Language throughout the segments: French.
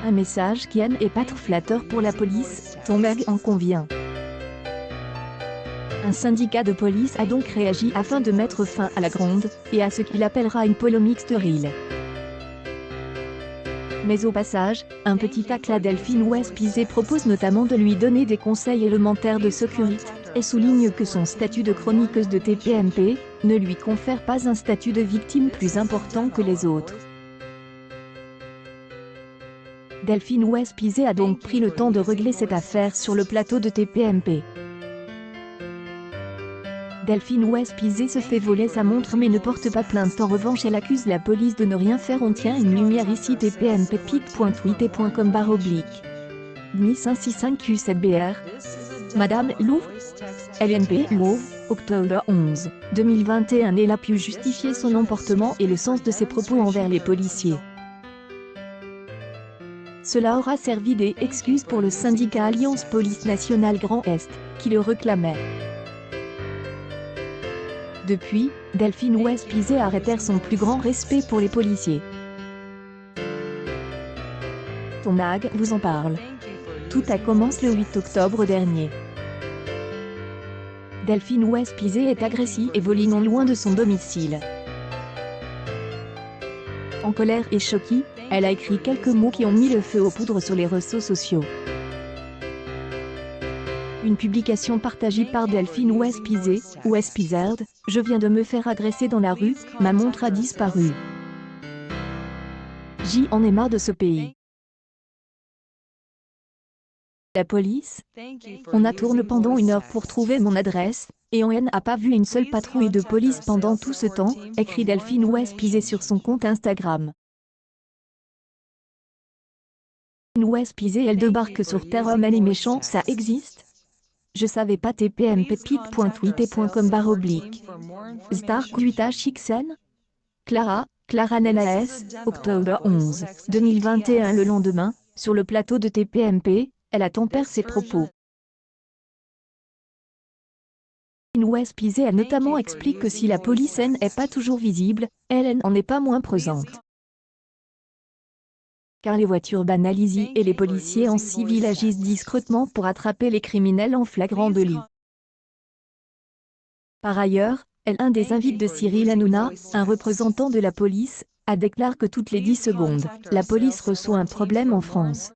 Un message qui n'est pas trop flatteur pour la police, ton mag en convient. Un syndicat de police a donc réagi afin de mettre fin à la gronde, et à ce qu'il appellera une polémique stérile. Mais au passage, un petit tacle à Delphine West-Pizé propose notamment de lui donner des conseils élémentaires de sécurité, et souligne que son statut de chroniqueuse de TPMP ne lui confère pas un statut de victime plus important que les autres. Delphine West-Pizé a donc pris le temps de régler cette affaire sur le plateau de TPMP. Delphine West-Pizé se fait voler sa montre mais ne porte pas plainte. En revanche, elle accuse la police de ne rien faire. On tient une lumière ici. tpmppic.tweet.com/. DNI 565Q7BR. Madame Louvre. LNP Louvre, octobre 11, 2021. Elle a pu justifier son emportement et le sens de ses propos envers les policiers. Cela aura servi d'excuse pour le syndicat Alliance Police Nationale Grand Est, qui le réclamait. Depuis, Delphine West-Pizé a réitéré son plus grand respect pour les policiers. Ton mag vous en parle. Tout a commencé le 8 octobre dernier. Delphine West-Pizé est agressive et vole non loin de son domicile. En colère et choquée, elle a écrit quelques mots qui ont mis le feu aux poudres sur les réseaux sociaux. Une publication partagée par Delphine West-Pizé, West-Pizard. Je viens de me faire agresser dans la rue, ma montre a disparu. J'en ai marre de ce pays. La police? On a tourné pendant 1 heure pour trouver mon adresse, et on n'a pas vu une seule patrouille de police pendant tout ce temps, écrit Delphine West-Pizé sur son compte Instagram. West-Pizé, elle débarque sur Terre. Homme et méchant, ça existe? Je savais pas. tpmppic.tweet.com/. Star Xn. Clara Nenaes, octobre 11, 2021. Le lendemain, sur le plateau de TPMP, elle a tempéré ses propos. West-Pizé a notamment expliqué que si la police n'est pas toujours visible, elle n'en est pas moins présente. Car les voitures banalisent et les policiers en civil agissent discrètement pour attraper les criminels en flagrant délit. Par ailleurs, un des invités de Cyril Hanouna, un représentant de la police, a déclaré que toutes les 10 secondes, la police reçoit un problème en France.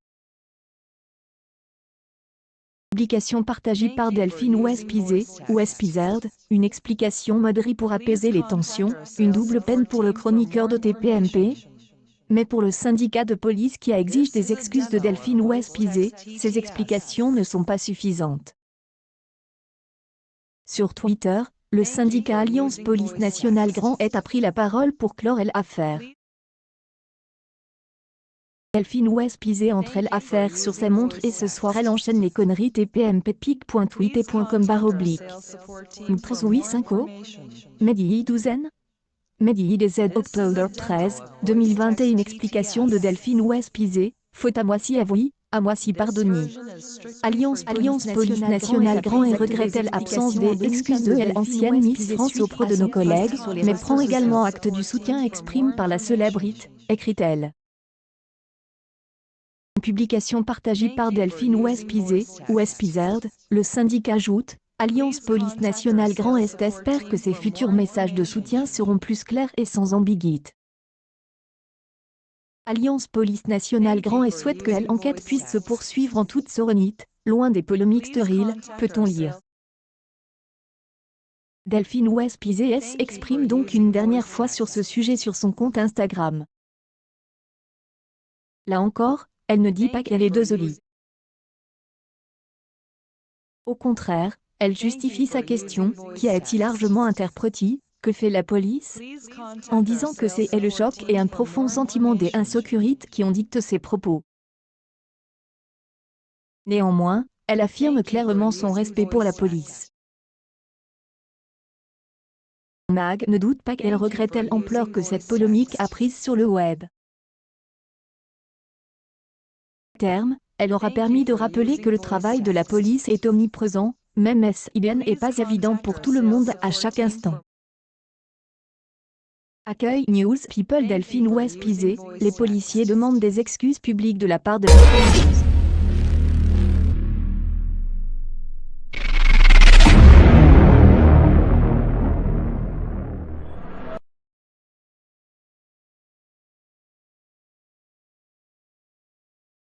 Publication partagée par Delphine West-Pizé, West-Pizard. Une explication modérée pour apaiser les tensions, une double peine pour le chroniqueur de TPMP. Mais pour le syndicat de police qui exige des excuses de Delphine West-Pizé, ces explications ne sont pas suffisantes. Sur Twitter, le syndicat Alliance Police Nationale Grand Est a pris la parole pour clore l'affaire. Delphine West-Pizé entre l'affaire sur sa montre et ce soir elle enchaîne les conneries. tpmppic.tweet.com/. Oui 5 Medi douzaine. Medi DZ octobre 13, 2021. Une explication de Delphine West-Pizé. Faut à moi si avoué, à moi si pardonné. Alliance Police Nationale Grand et regrette l'absence des excuses de l'ancienne Miss France auprès de nos collègues, mais prend également acte du soutien exprimé par la célébrité, écrit-elle. Une publication partagée par Delphine West-Pizé, West-Pizard. Le syndicat ajoute: Alliance Police Nationale Grand Est espère que ces futurs messages de soutien seront plus clairs et sans ambiguïté. Alliance Police Nationale Grand Est souhaite que l'enquête puisse se poursuivre en toute sérénité, loin des polémiques stériles, peut-on lire. Delphine West-Pizé exprime donc une dernière fois sur ce sujet sur son compte Instagram. Là encore, elle ne dit pas qu'elle est désolée. Au contraire, elle justifie sa question, qui a été largement interprétée: que fait la police? En disant que c'est le choc et un profond sentiment d'insécurité qui ont dicté ses propos. Néanmoins, elle affirme clairement son respect pour la police. Mag ne doute pas qu'elle regrette l'ampleur que cette polémique a prise sur le web. À terme, elle aura permis de rappeler que le travail de la police est omniprésent, même s'il n'est pas évident pour tout le monde à chaque instant. Accueil News People Delphine West Pizé, les policiers demandent des excuses publiques de la part de la police.